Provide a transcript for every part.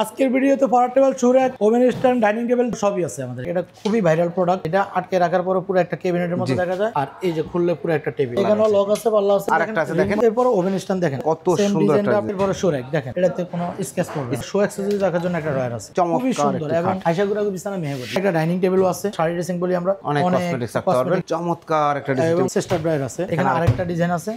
আজকের ভিডিওতে power table চুরাক ওভেন স্ট্যান্ড ডাইনিং টেবিল সবই আছে আমাদের। এটা খুবই ভাইরাল প্রোডাক্ট। এটা আটকে রাখার পরে পুরো একটা ক্যাবিনেটের মতো দেখা যায়। আর এই যে খুললে পুরো একটা টেবিল, এখানে লক আছে, পাল্লা আছে, আরেকটা আছে দেখেন। এরপর ওভেন স্ট্যান্ড দেখেন কত সুন্দর একটা এরপর শোরেক দেখেন, এটাতে কোনো স্কেচ করবে না। শো অ্যাক্সেসরিজ রাখার জন্য একটা ড্রয়ার আছে, খুবই সুন্দর এবং আয়শাগুড়া বিছানা মেহগনি। একটা ডাইনিং টেবিলও আছে, শাড়ি ড্রেসিং বলি আমরা, অনেক কসমেটিক্স রাখতে পারবেন। চমৎকার একটা ডিজাইন, সিস্টার ড্রয়ার আছে, এখানে আরেকটা ডিজাইন আছে।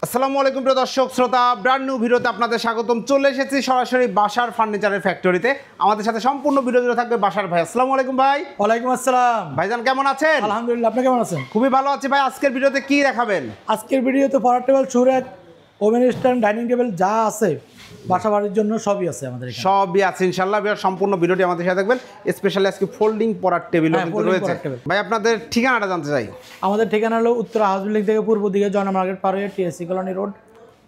আসসালামু আলাইকুম প্রিয় দর্শক শ্রোতা, ব্র্যান্ড নিউ ভিডিওতে আপনাদের স্বাগতম। চলে এসেছি সরাসরি বাসার ফার্নিচারের ফ্যাক্টরিতে। আমাদের সাথে সম্পূর্ণ ভিডিও জুড়ে থাকবে বাসার ভাই। আসসালামু আলাইকুম ভাই। ওয়ালাইকুম আসসালাম ভাইজান, কেমন আছেন? আলহামদুলিল্লাহ, আপনি কেমন আছেন? খুবই ভালো আছি ভাই। আজকের ভিডিওতে কি দেখাবেন? আজকের ভিডিওতে পাওয়ার টেবিল চুরাক ওভেন স্ট্যান্ড ডাইনিং টেবিল যা আছে বাসা বাড়ির জন্য সবই আছে আমাদের এখানে। সবই আছে ইনশাআল্লাহ। সম্পূর্ণ ভিডিওটি আমাদের সাথে দেখবেন। স্পেশালি আজকে ফোল্ডিং পড়ার টেবিলও কিন্তু রয়েছে। ভাই আপনাদের ঠিকানাটা জানতে চাই। আমাদের ঠিকানা হলো উত্তরা হাউস বিল্ডিং থেকে পূর্ব দিকে জয়না মার্কেট পার হয়ে টিএসসি কলোনি রোড,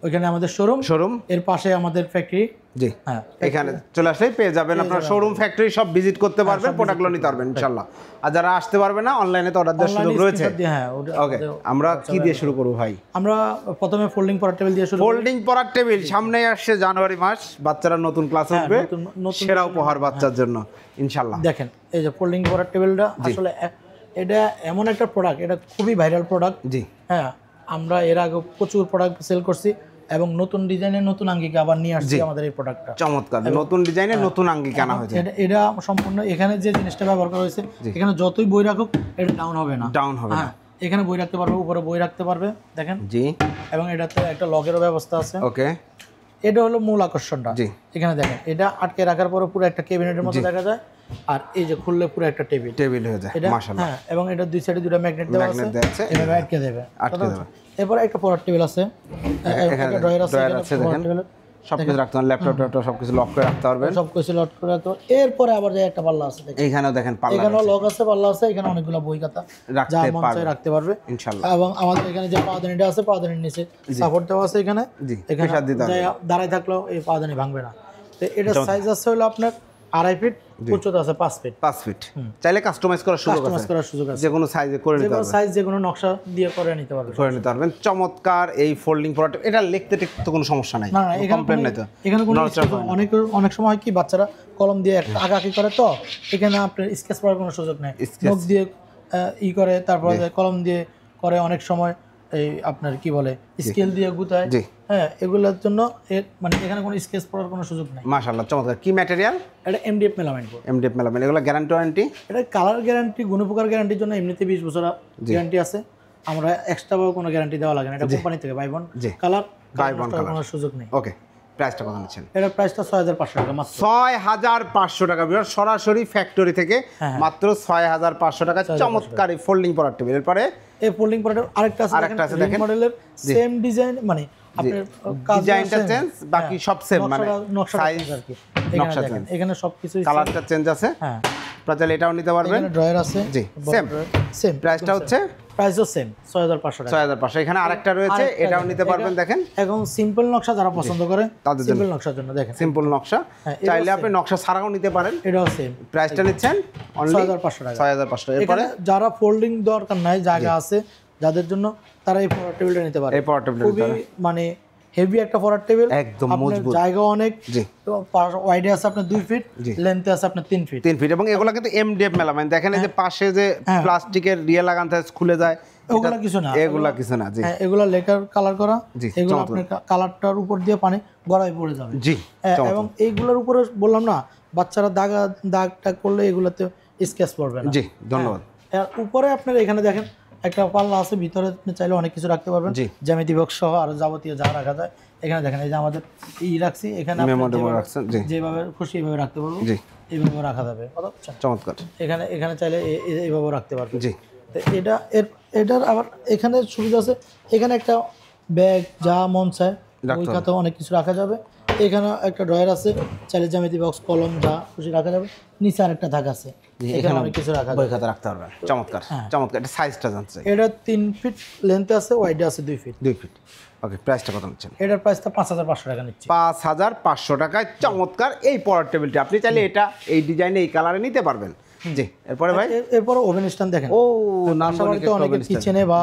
ওইখানে আমাদের শোরুম, এর পাশে আমাদের ফ্যাক্টরি। জি হ্যাঁ, এখানে চলে আসলেই পেয়ে যাবেন আপনার শোরুম, ফ্যাক্টরি সব ভিজিট করতে পারবেন, প্রোডাক্টগুলো নিতে পারবেন ইনশাআল্লাহ। আর যারা আসতে পারবে না, অনলাইনে তো অর্ডার দেওয়ার সুযোগ রয়েছে। ওকে, আমরা কি দিয়ে শুরু করব ভাই? আমরা প্রথমে ফোল্ডিং পড়ার টেবিল দিয়ে শুরু। ফোল্ডিং পড়ার টেবিল সামনেই আসছে জানুয়ারি মাস, বাচ্চারা নতুন ক্লাস উঠবে, সেরা উপহার বাচ্চার জন্য ইনশাআল্লাহ। দেখেন এই যে ফোল্ডিং পড়ার টেবিলটা, আসলে এটা এমন একটা প্রোডাক্ট, এটা খুবই ভাইরাল প্রোডাক্ট। জি হ্যাঁ, আমরা এর আগে প্রচুর প্রোডাক্ট সেল করছি এবং নতুন ডিজাইনের নতুন আঙ্গিকে আবার নিয়ে আসছি আমাদের এই প্রোডাক্টটা। চমৎকার, নতুন ডিজাইনের নতুন আঙ্গিকে আনা হয়েছে। এটা সম্পূর্ণ এখানে যে জিনিসটা ব্যবহার করা হয়েছে, এখানে যতই বই রাখুক এটা ডাউন হবে না। এখানে বই রাখতে পারবে, উপরে বই রাখতে পারবে দেখেন। জি, এবং এটাতে একটা লকেরও ব্যবস্থা আছে। ওকে, এটা হলো মূল আকর্ষণটা। জি, এখানে দেখেন, এটা আটকে রাখার পরে পুরো একটা ক্যাবিনেটের মতো দেখা যায়। আর এই যে খুললে পুরো একটা টেবিল হয়ে যায় মাশাআল্লাহ। হ্যাঁ, এবং এটা দুই সাইডে দুটো ম্যাগনেট দেওয়া আছে, এভাবে আটকে দেবে। এরপর একটা পড়ার টেবিল আছে, একটা ড্রয়ার আছে, সবকিছু রাখতে পারবেন, ল্যাপটপ সবকিছু লক করে রাখতে পারবেন, সবকিছু লক করে রাখতে পারবেন। এরপরে আবার যে একটা পাল্লা আছে, এইখানেও দেখেন পাল্লা, এখানেও লক আছে, পাল্লা আছে, এখানে অনেকগুলো বই খাতা রাখতে পারবে ইনশাআল্লাহ। এবং আমাদের এখানে যে পাওদানিটা আছে, পাওদানির নিচে সাপোর্ট দেওয়া আছে, এখানে দাঁড়ায় থাকলেও এই পাওদানি ভাঙবে না। তো এটা সাইজ আছে হলো আপনার 2.5 ফিট, উচ্চতা আছে 5 ফিট। চাইলে কাস্টমাইজ করার সুযোগ আছে, যে কোনো সাইজে করে নিতে পারবেন, সাইজ যে কোনো নকশা দিয়ে করে নিতে পারবেন। চমৎকার এই ফোল্ডিং প্রোডাক্ট। এটা লিখতে তো কোনো সমস্যা নাই, না কমপ্লেইন নাই তো। এখানে কোনো অনেক সময় কি বাচ্চারা কলম দিয়ে একটা আঁকাআঁকি করে, তো এখানে আপনার স্কেচ করার কোনো সুযোগ নেই। মুখ দিয়ে করে, তারপরে কলম দিয়ে করে, অনেক সময় এই আপনার কি বলে স্কেল দিয়ে গুতায়। হ্যাঁ, এগুলোর জন্য মানে এখানে কোনো স্কেচ পড়ার কোনো সুযোগ নেই। মাশাআল্লাহ, চমৎকার। কি ম্যাটেরিয়াল? এটা এমডিএফ মেলামাইন। এগুলো গ্যারান্টি ওয়ারেন্টি? এটা কালার গ্যারান্টি, গুণপোকার গ্যারান্টির জন্য এমনিতে 20 বছর গ্যারান্টি আছে। আমরা এক্সট্রা ভাবে কোনো গ্যারান্টি দেওয়া লাগে না, এটা কোম্পানি থেকে বাইবন কালার, কোনো সুযোগ নেই। ওকে, প্রাইসটা কত নিচ্ছেন? এটা প্রাইসটা 6500 টাকা মাত্র। 6500 টাকা সরাসরি ফ্যাক্টরি থেকে মাত্র 6500 টাকা। চমৎকার এই ফোল্ডিং পড়ার টেবিল। এরপরে এই ফোল্ডিং পড়ার আরেকটা আছে দেখেন, মডেলের সেম ডিজাইন, মানে আপনার ডিজাইনটা চেঞ্জ, বাকি সব সেম, মানে সাইজ আর কি। এখানে সবকিছু কালারটা চেঞ্জ আছে। হ্যাঁ, আপনারা এটাও নিতে পারবেন। এখানে ড্রয়ার আছে। জি, সেম প্রাইসটা হচ্ছে, প্রাইসও সেম 6500 টাকা। 6500। এখানে আরেকটা রয়েছে, এটাও নিতে পারবেন। দেখেন, এখন সিম্পল নকশা যারা পছন্দ করে, তাদের সিম্পল নকশার জন্য দেখেন, সিম্পল নকশা চাইলে আপনি নকশা ছাড়াও নিতে পারেন। এটাও সেম। প্রাইসটা নিচ্ছেন অনলি 6500 টাকা। 6500। এরপরে যারা ফোল্ডিং দরকার নাই, জায়গা আছে যাদের জন্য, তারা এই পড়ার টেবিলটা নিতে পারে। এই পড়ার টেবিল খুবই মানে হেভি একটা পড়ার টেবিল, একদম মজবুত, জায়গা অনেক। জি, ওয়াইডে আছে আপনার 2 ফিট, লেন্থে আছে আপনার 3 ফিট। এবং এগুলা কিন্তু এমডিএফ মেলামাইন। দেখেন এই যে পাশে যে প্লাস্টিকের রিয়ে লাগানো থাকে, খুলে যায়, এগুলা কিছু না। জি, এগুলা লেকার কালার করা, এগুলো আপনার কালারটার উপর দিয়ে পানি গড়ায় পড়ে যাবে। জি, এবং এইগুলোর উপরে বললাম না, বাচ্চারা দাগ করলে এগুলাতে স্কেচ পড়বে না। জি, ধন্যবাদ। এর উপরে আপনার এখানে দেখেন একটা পাল্লা আছে, ভিতরে আপনি চাইলে অনেক কিছু রাখতে পারবেন, জ্যামিতি বক্স সহ আর যাবতীয় যা রাখা যায়। এখানে দেখেন, এই যে আমাদের রাখছি, এখানে যেভাবে খুশি এইভাবে রাখতে পারবো, এইভাবে রাখা যাবে। চমৎকার। এখানে চাইলে এইভাবে রাখতে পারবো। জি, এটার আবার এখানে সুবিধা আছে, এখানে একটা ব্যাগ যা মন চায় বই খাতা অনেক কিছু রাখা যাবে। এখানে একটা ড্রয়ার আছে, চাইলে জ্যামিতি বক্স, কলম যা খুশি রাখা যাবে। নিচে আরেকটা থাক আছে, এখানে অনেক কিছু রাখা যাবে, বই খাতা রাখতে পারবেন। চমৎকার, চমৎকার। এটা সাইজটা জানতে চাই। এটা 3 ফিট লেন্থে আছে, ওয়াইডে আছে 2 ফিট। ওকে, প্রাইসটা কত নিচ্ছেন? এটার প্রাইসটা 5500 টাকা নিচ্ছি। 5500 টাকায় চমৎকার এই পড়ার টেবিলটি। আপনি চাইলে এটা এই ডিজাইনে, এই কালারে নিতে পারবেন। জি, এরপরে ভাই, এরপরে ওভেন স্ট্যান্ড দেখেন। ও, নামবাড়িতে অনেক কিচেনে বা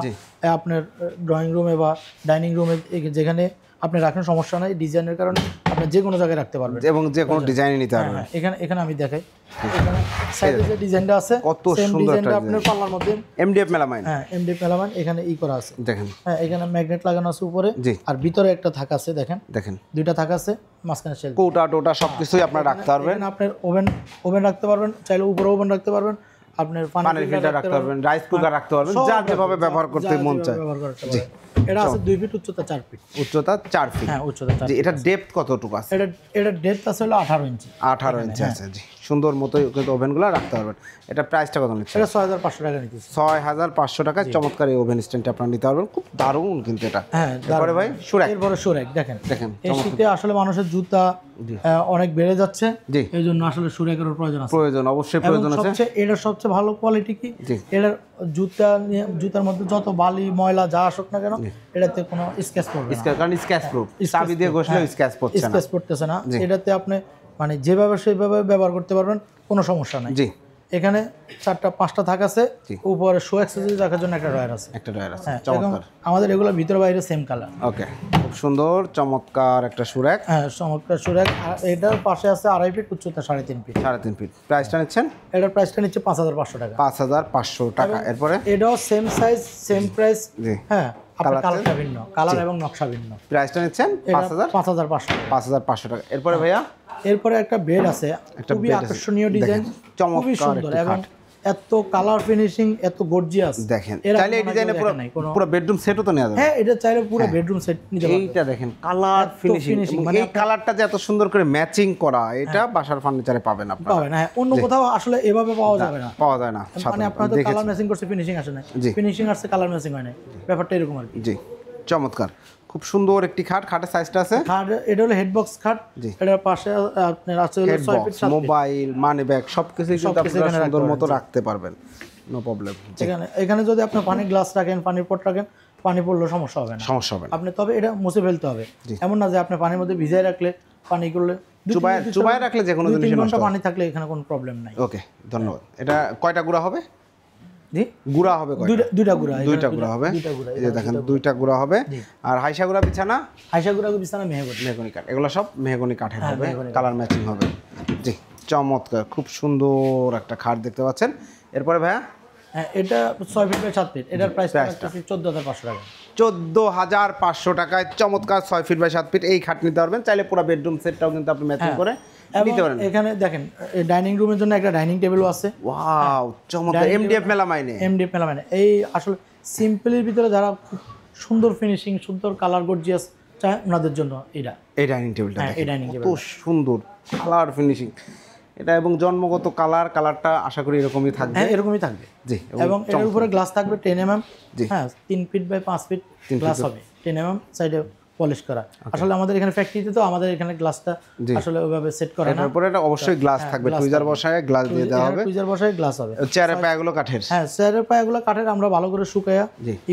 আপনার ড্রয়িং রুমে বা ডাইনিং রুমে যেখানে আপনি রাখেন সমস্যা নাই, ডিজাইনের কারণে আপনি যে কোনো জায়গায় রাখতে পারবেন এবং যে কোনো ডিজাইনে নিতে পারবেন। এখানে আমি দেখাই, এখানে সাইডে যে ডিজাইনটা আছে কত সুন্দর একটা আপনার পাল্লার মধ্যে এমডিএফ মেলামাইন। হ্যাঁ, এমডিএফ মেলামাইন এখানে করা আছে দেখেন। হ্যাঁ, এখানে ম্যাগনেট লাগানো আছে উপরে, আর ভিতরে একটা থাক আছে, দেখেন দুইটা থাক আছে, মাঝখানে শেল, কোটা টোটা সবকিছুই আপনারা রাখতে পারবেন। আপনার ওভেন রাখতে পারবেন, চাইলে উপরে ওভেন রাখতে পারবেন, আপনার পানির ফিল্টার রাখতে পারবেন, রাইস কুকার রাখতে পারবেন, যার যেভাবে ব্যবহার করতে মন চায়। জি, এটা আছে 2 ফিট, উচ্চতা 4 ফিট। উচ্চতা 4 ফিট। হ্যাঁ, উচ্চতা 4 জি, ফিট। এটা ডেপথ কতটুকু আছে? এটা ডেপথ আছে হলো 18 ইঞ্চি। 18 ইঞ্চি আছে। জি, সুন্দর মতো কিন্তু ওভেনগুলো রাখতে পারবেন। এটা প্রাইসটা কত নিচ্ছে? এটা 6500 টাকা নিতেছে। 6500 টাকায় চমৎকার এই ওভেন স্ট্যান্ডটা আপনারা নিতে পারবেন। খুব দারুণ কিন্তু এটা। হ্যাঁ, তারপরে ভাই সুরাক। এরপরে সুরাক দেখেন। এই শীতে আসলে মানুষের জুতা অনেক বেড়ে যাচ্ছে, জি, এই জন্য আসলে সুরাকের প্রয়োজন আছে। অবশ্যই প্রয়োজন আছে। এটার সবচেয়ে ভালো কোয়ালিটি কি, এটার জুতার মধ্যে যত বালি ময়লা যা আসুক না কেন, এটাতে কোনো স্ক্র্যাচ পড়বে না, কারণ স্ক্র্যাচ প্রুফ, চাবি দিয়ে ঘষলে স্ক্র্যাচ পড়তেছে না। এটাতে আপনি মানে যেভাবে সেভাবে ব্যবহার করতে পারবেন, কোনো সমস্যা নাই। জি, এখানে 4-5টা থাক আছে, উপরে শো অ্যাক্সেসরিজ রাখার জন্য একটা ড্রয়ার আছে। চমৎকার। আমাদের এগুলো ভিতরে বাইরে সেম কালার। ওকে, খুব সুন্দর চমৎকার একটা সুরাক। হ্যাঁ, চমৎকার সুরাক। আর এটার পাশে আছে 2.5 ফিট, উচ্চতা 3.5 ফিট। 3.5 ফিট। প্রাইসটা নিচ্ছেন? এটার প্রাইসটা নিচ্ছে 5500 টাকা। 5500 টাকা। এরপরে এটাও সেম সাইজ, সেম প্রাইস। জি, হ্যাঁ, আপনার কালারটা ভিন্ন, কালার এবং নকশা ভিন্ন। প্রাইসটা নিচ্ছেন 5500 টাকা। এরপরে ভাইয়া এরপরে একটা বেড আছে, খুবই আকর্ষণীয় ডিজাইন, খুবই সুন্দর এবং এত কালার ফিনিশিং, এত গর্জিয়াস। দেখেন, চাইলে এই ডিজাইনে পুরো বেডরুম সেটও তো নেওয়া যাবে। হ্যাঁ, এটা চাইলে পুরো বেডরুম সেট নিতে পারবেন। এইটা দেখেন, কালার ফিনিশিং, মানে এই কালারটা যে এত সুন্দর করে ম্যাচিং করা, এটা বাসার ফার্নিচারে পাবেন আপনারা। পাবেন, হ্যাঁ, অন্য কোথাও আসলে এভাবে পাওয়া যাবে না, পাওয়া যায় না। মানে আপনারা তো কালার ম্যাচিং করছে, ফিনিশিং আসে না, ফিনিশিং আসছে, কালার ম্যাচিং হয় না, ব্যাপারটা এরকম আর কি। জি, চমৎকার। খুব সুন্দর একটি খাট। খাটের সাইজটা আছে, এটা হলো হেড বক্স খাট। এটার পাশে আপনার আছে হলো 6 ফিট, মোবাইল, মানি ব্যাগ সবকিছু কিন্তু আপনারা সুন্দর মতো রাখতে পারবেন, নো প্রবলেম। এখানে যদি আপনি পানির গ্লাস রাখেন, পানির পট রাখেন, পানি পড়লে সমস্যা হবে না। আপনি তবে এটা মুছে ফেলতে হবে, এমন না যে আপনি পানির মধ্যে ভিজিয়ে রাখলে, পানি করলে চুবায় রাখলে যে কোনো জিনিস 2-3 ঘন্টা পানি থাকলে এখানে কোনো প্রবলেম নাই। ওকে, ধন্যবাদ। এটা কয়টা গুঁড়া হবে? জি, গুঁড়া হবে দুইটা গুঁড়া হবে। এই যে দেখেন, 2টা গুঁড়া হবে। আর হাইসা গুঁড়া বিছানা, মেহগনি কাঠ, এগুলো সব মেহগনি কাঠের হবে, কালার ম্যাচিং হবে। জি, চমৎকার, খুব সুন্দর একটা খাট দেখতে পাচ্ছেন। এরপরে ভাইয়া, হ্যাঁ, এটা 6 ফিট বাই 7 ফিট। এটার প্রাইসটা 14500 টাকা। 14500 টাকায় চমৎকার 6 ফিট বাই 7 ফিট এই খাট নিতে পারবেন। চাইলে পুরো বেডরুম সেটটাও কিন্তু আপনি ম্যাচিং করে নিতে পারেন। এখানে দেখেন, ডাইনিং রুমের জন্য একটা ডাইনিং টেবিলও আছে। ওয়াও, চমৎকার। এমডিএফ মেলামাইনে। এই আসলে সিম্পলের ভিতরে যারা খুব সুন্দর ফিনিশিং, সুন্দর কালার, গর্জিয়াস চায়, ওনাদের জন্য এটা এই ডাইনিং টেবিলটা। কত সুন্দর কালার ফিনিশিং এটা, এবং জন্মগত কালারটা আশা করি এরকমই থাকবে। হ্যাঁ, এরকমই থাকবে। জি, এবং এর উপরে গ্লাস থাকবে 10 mm। হ্যাঁ, 3 ফিট বাই 5 ফিট গ্লাস হবে, 10 mm সাইডে পলিশ করা। আসলে আমাদের এখানে ফ্যাক্টরিতে তো আমাদের এখানে গ্লাসটা আসলে ওইভাবে সেট করা না। এরপরে এটা অবশ্যই গ্লাস থাকবে, টুইজার বসায় গ্লাস দিয়ে দেওয়া হবে। টুইজার বসায় গ্লাস হবে। চেয়ারের পায়াগুলো কাঠের। হ্যাঁ, চেয়ারের পায়াগুলো কাঠের, আমরা ভালো করে শুকায়া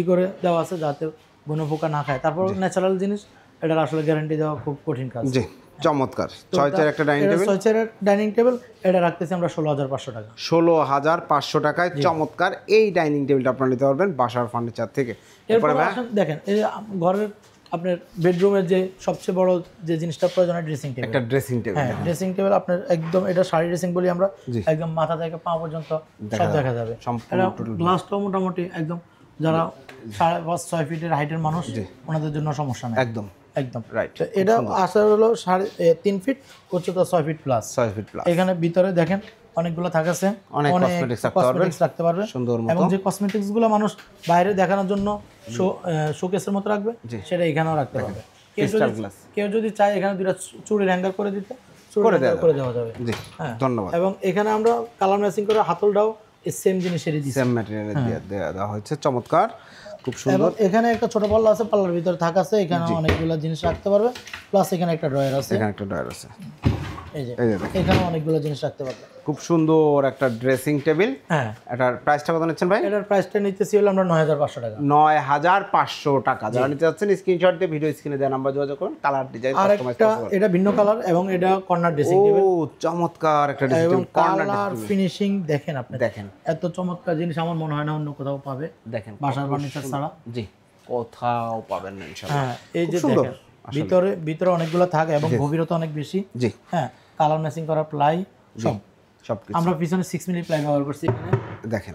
করে দেওয়া আছে যাতে বনো পোকা না খায়। তারপর ন্যাচারাল জিনিস, এটার আসলে গ্যারান্টি দেওয়া খুব কঠিন কাজ। জি, চমৎকার। 6 চেয়ার একটা ডাইনিং টেবিল। 6 চেয়ারের ডাইনিং টেবিল, এটা রাখতেছি আমরা 16500 টাকা। 16500 টাকায় চমৎকার এই ডাইনিং টেবিলটা আপনারা নিতে পারবেন বাসার ফার্নিচার থেকে। এরপরে দেখেন, এই ঘরের আপনার বেডরুমের যে সবচেয়ে বড় যে জিনিসটা প্রয়োজন, ড্রেসিং টেবিল। একটা ড্রেসিং টেবিল। হ্যাঁ, ড্রেসিং টেবিল আপনার একদম, এটা শাড়ি ড্রেসিং বলি আমরা, একদম মাথা থেকে পা পর্যন্ত সব দেখা যাবে। এটা গ্লাসটাও মোটামুটি একদম, যারা 5.5-6 ফিটের হাইটের মানুষ, ওনাদের জন্য সমস্যা নেই। একদম রাইট। এটা আসলে হলো 3.5 ফিট, উচ্চতা 6 ফিট প্লাস। এখানে ভিতরে দেখেন অনেকগুলো থাকছে, অনেক কসমেটিক্স রাখতে পারবে সুন্দর মতো, এবং যে কসমেটিক্স গুলো মানুষ বাইরে দেখানোর জন্য শোকেসের মতো রাখবে, সেটা এখানেও রাখতে পারবে। কেউ যদি চায় এখানে 2টা চুড়ির হ্যাঙ্গার করে দিতে, করে দেওয়া যাবে। হ্যাঁ, ধন্যবাদ। এবং এখানে আমরা কালার ম্যাচিং করে হাতলটাও সেম জিনিসেরই দিয়েছি, সেম ম্যাটেরিয়ালে দেওয়া হয়েছে। চমৎকার, খুব সুন্দর। এখানে একটা ছোট পাল্লা আছে, পাল্লার ভিতরে থাক আছে, এখানে অনেকগুলো জিনিস রাখতে পারবে। প্লাস এখানে একটা ড্রয়ার আছে, এই যে এখানে অনেকগুলো জিনিস রাখতে পারবে। খুব সুন্দর একটা ড্রেসিং টেবিল। হ্যাঁ, এটার প্রাইসটা কত নিচ্ছেন ভাই? এটার প্রাইসটা নিতেছি হলো আমরা 9500 টাকা। 9500 টাকা। যারা নিতে যাচ্ছেন স্ক্রিনশট দিয়ে ভিডিও স্ক্রিনে দেওয়া নাম্বার যোগাযোগ করুন। কালার ডিজাইন কাস্টমাইজ করতে পারবেন। এটা ভিন্ন কালার, এবং এটা কর্নার ড্রেসিং টেবিল। ও, চমৎকার একটা ড্রেসিং টেবিল। কালার ফিনিশিং দেখেন আপনি, দেখেন এত চমৎকার জিনিস আমার মনে হয় না অন্য কোথাও পাবে। দেখেন, বাসার ফার্নিচার ছাড়া জি কোথাও পাবেন না ইনশাআল্লাহ। হ্যাঁ, এই যে দেখেন ভিতরে অনেকগুলো থাকে এবং গভীরতা অনেক বেশি। জি হ্যাঁ, কালার ম্যাচিং করা প্লাই সব কিছু আমরা পিছনে 6 মিলি প্লাই ব্যবহার করছি এখানে। দেখেন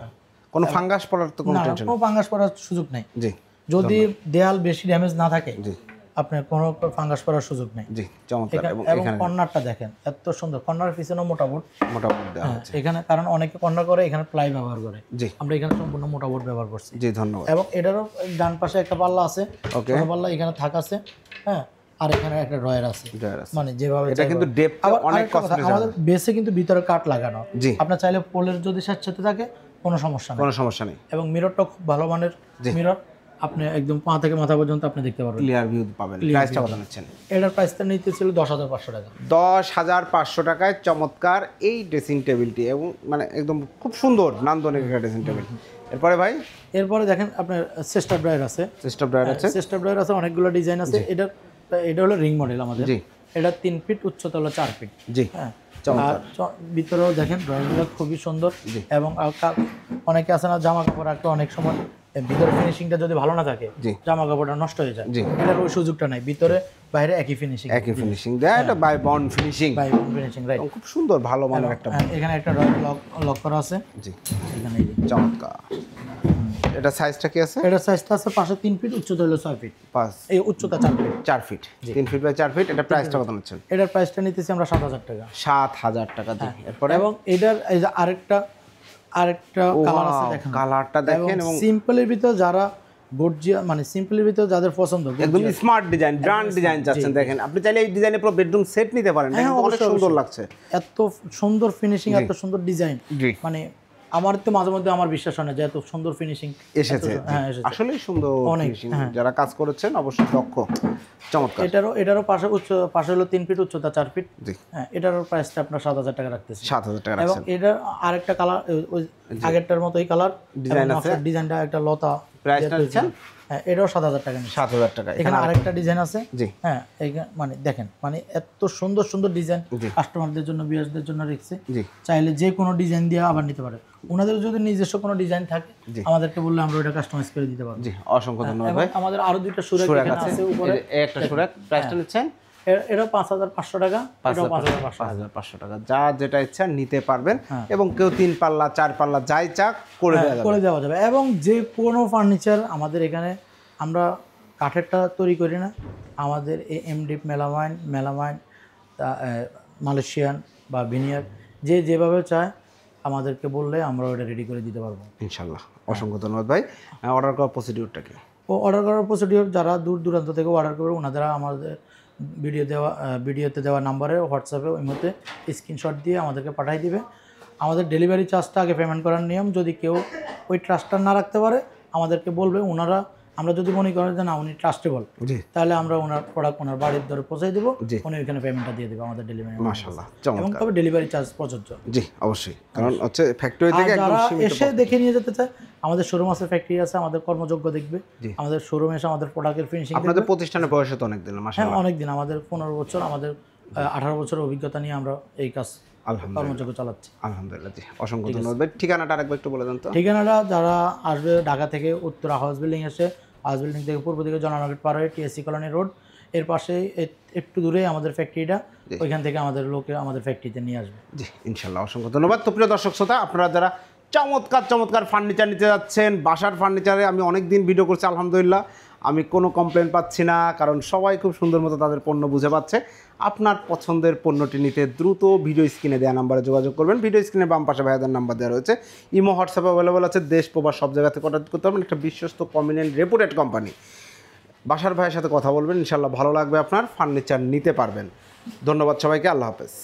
কোনো ফাঙ্গাস পড়ার তো কোনো টেনশন কোনো ফাঙ্গাস পড়ার সুযোগ নেই। জি যদি দেয়াল বেশি ড্যামেজ না থাকে জি আপনার কোনো ফাঙ্গাস পড়ার সুযোগ নেই। জি চমৎকার। এবং এখানে কর্নারটা দেখেন এত সুন্দর, কর্নার পিছনে মোটা বোর্ড দেওয়া আছে এখানে, কারণ অনেকে কর্নার করে এখানে প্লাই ব্যবহার করে, জি আমরা এখানে সম্পূর্ণ মোটা বোর্ড ব্যবহার করছি। জি ধন্যবাদ। এবং এটারও ডান পাশে একটা পাল্লা আছে, ওকে ছোট পাল্লা এখানে থাক আছে। হ্যাঁ, আর এখানে একটা ড্রয়ার আছে, মানে যেভাবে এটা কিন্তু ডেপথ অনেক কষ্ট। আমাদের বেসে কিন্তু ভিতরে কাট লাগানো, জি আপনার চাইলে পোলের যদি সাথে থাকে কোনো সমস্যা নেই। এবং মিররটা খুব ভালো মানের মিরর, আপনি একদম পা থেকে মাথা পর্যন্ত আপনি দেখতে পারবেন, ক্লিয়ার ভিউ পাবেন। প্রাইসটা কত নিচ্ছেন? এটার প্রাইসটা নিতে ছিল 10,500 টাকা। 10,500 টাকায় চমৎকার এই ড্রেসিং টেবিলটি, এবং মানে একদম খুব সুন্দর নান্দনিক একটা ড্রেসিং টেবিল। এরপরে ভাই এরপরে দেখেন আপনার চেস্টার ড্রয়ার আছে, চেস্টার ড্রয়ার আছে, অনেকগুলো ডিজাইন আছে। এটা হলো রিং মডেল আমাদের। জি এটা 3 ফিট, উচ্চতা হলো 4 ফিট। জি হ্যাঁ, ভিতরেও দেখেন ড্রয়ারগুলো খুবই সুন্দর। এবং অনেকে আছে না জামা কাপড় রাখতে অনেক সময় ভিতরে ফিনিশিংটা যদি ভালো না থাকে জামা কাপড়টা নষ্ট হয়ে যায়, এটার ওই সুযোগটা নাই, ভিতরে বাইরে একই ফিনিশিং দেয়। এটা বাই বন্ড ফিনিশিং, রাইট, খুব সুন্দর ভালো মানের একটা। এখানে একটা লক করা আছে। জি এখানে চমৎকার। এটা সাইজটা কি আছে? এটা সাইজটা আছে পাশে 3 ফিট, উচ্চতা হলো 6 ফিট, এই উচ্চতা 4 ফিট 3 ফিট বাই 4 ফিট। এটা প্রাইসটা কত নিচ্ছেন? এটার প্রাইসটা নিতেছি আমরা 7,000 টাকা। 7,000 টাকা। জি এরপরে এবং এটার এই যে আরেকটা কালার আছে, দেখেন কালারটা দেখেন। এবং সিম্পলের ভিতর যারা গর্জিয়াস, মানে সিম্পলের ভিতর যাদের পছন্দ, একদম স্মার্ট ডিজাইন, ব্র্যান্ড ডিজাইন চাচ্ছেন, দেখেন আপনি চাইলে এই ডিজাইনে পুরো বেডরুম সেট নিতে পারেন। অনেক সুন্দর লাগছে, এত সুন্দর ফিনিশিং, এত সুন্দর ডিজাইন। মানে আমার তো মাঝে মধ্যে আমার বিশ্বাস হয় না যে এত সুন্দর ফিনিশিং এসেছে। আসলেই সুন্দর ফিনিশিং, যারা কাজ করেছেন অবশ্যই দক্ষ। চমৎকার। এটারও পাশে হলো 3 ফিট, উচ্চতা 4 ফিট। হ্যাঁ, এটারও প্রাইসটা আপনার 7,000 টাকা রাখতেছি। 7,000 টাকা। এবং এটার আরেকটা কালার, ওই আগেরটার মতোই কালার ডিজাইন আছে, ডিজাইনটা একটা লতা। প্রাইসটা দিচ্ছেন? হ্যাঁ, এটাও 7,000 টাকা। 7,000 টাকা। এখানে আরেকটা ডিজাইন আছে। হ্যাঁ, মানে দেখেন, মানে এত সুন্দর সুন্দর ডিজাইন কাস্টমারদের জন্য, ভিউয়ারদের জন্য রেখেছে। চাইলে যে কোনো ডিজাইন দিয়ে আবার নিতে পারে। ওনাদের যদি নিজস্ব কোনো ডিজাইন থাকে আমাদেরকে বললে আমরা ওটা কাস্টমাইজ করে দিতে পারবো। জি, অসংখ্য ধন্যবাদ ভাই। আমাদের আরো দুইটা সুরাক এখানে আছে উপরে, একটা সুরাক। প্রাইসটা নিচ্ছেন? এটাও 5,500 টাকা, এটাও 5,500 টাকা। যা যেটা ইচ্ছা নিতে পারবেন। এবং কেউ 3 পাল্লা 4 পাল্লা যাই চাক করে দেওয়া যাবে। এবং যে কোনো ফার্নিচার আমাদের এখানে, আমরা কাঠেরটা তৈরি করি না, আমাদের এই এমডিএফ, মেলামাইন, মালয়েশিয়ান বা ভিনিয়ার, যে যেভাবে চায় আমাদেরকে বললে আমরা ওটা রেডি করে দিতে পারবো ইনশাল্লাহ। অসংখ্য ধন্যবাদ ভাই। অর্ডার করার প্রসিডিউরটা কি? অর্ডার করার প্রসিডিউর, যারা দূর দূরান্ত থেকে অর্ডার করবে ওনারা আমাদের ভিডিওতে দেওয়া নাম্বারে, হোয়াটসঅ্যাপে, ওই মধ্যে স্ক্রিনশট দিয়ে আমাদেরকে পাঠিয়ে দিবে। আমাদের ডেলিভারি চার্জটা আগে পেমেন্ট করার নিয়ম। যদি কেউ ওই ট্রাস্টটা না রাখতে পারে আমাদেরকে বলবে, ওনারা, আমরা যদি মনে করেন যে না উনি ট্রাস্টেবল, তাহলে আমরা ওনার প্রোডাক্ট ওনার বাড়ির ধরে পৌঁছে দেবো, উনি ওইখানে পেমেন্টটা দিয়ে দেবে আমাদের ডেলিভারি। মাশাআল্লাহ, এবং তবে ডেলিভারি চার্জ প্রযোজ্য। জি অবশ্যই, কারণ হচ্ছে ফ্যাক্টরি থেকে একদম এসে দেখে নিয়ে যেতে চায়, আমাদের শোরুম আছে, ফ্যাক্টরি আছে, আমাদের কর্মযোগ্য দেখবে, আমাদের শোরুমে এসে আমাদের প্রোডাক্টের ফিনিশিং। আপনাদের প্রতিষ্ঠানের বয়স তো অনেক দিন? মাশাআল্লাহ, হ্যাঁ অনেক দিন। আমাদের 15 বছর, আমাদের 18 বছরের অভিজ্ঞতা নিয়ে আমরা এই কাজ কর্মযোগ্য চালাচ্ছি। আলহামদুলিল্লাহ। জি অসংখ্য ধন্যবাদ। ঠিকানাটা আরেকবার একটু বলে দেন তো। ঠিকানাটা যারা আসবে ঢাকা থেকে, উত্তরা হাউস বিল্ডিং এসে, হাউস বিল্ডিং থেকে পূর্ব দিকে জনা মার্কেট পার হয়ে টিএসসি কলোনি রোড, এর পাশে একটু দূরে আমাদের ফ্যাক্টরিটা, ওইখান থেকে আমাদের লোকে আমাদের ফ্যাক্টরিতে নিয়ে আসবে। জি ইনশাল্লাহ, অসংখ্য ধন্যবাদ। তো প্রিয় দর্শক শ্রোতা, আপনারা যারা চমৎকার ফার্নিচার নিতে যাচ্ছেন, বাসার ফার্নিচারে আমি অনেক দিন ভিডিও করছি, আলহামদুলিল্লাহ আমি কোনো কমপ্লেন পাচ্ছি না, কারণ সবাই খুব সুন্দর মতো তাদের পণ্য বুঝে পাচ্ছে। আপনার পছন্দের পণ্যটি নিতে দ্রুত ভিডিও স্ক্রিনে দেওয়া নাম্বারে যোগাযোগ করবেন। ভিডিও স্ক্রিনে বাম পাশে ভাইয়াদের নাম্বার দেওয়া রয়েছে। ইমো, হোয়াটসঅ্যাপ অ্যাভেলেবল আছে। দেশ প্রবাস সব জায়গা থেকে অর্ডার করতে পারবেন। একটা বিশ্বস্ত, প্রমিনেন্ট, রেপুটেড কোম্পানি। বাসার ভাইয়ের সাথে কথা বলবেন, ইনশাল্লাহ ভালো লাগবে, আপনার ফার্নিচার নিতে পারবেন। ধন্যবাদ সবাইকে, আল্লাহ হাফেজ।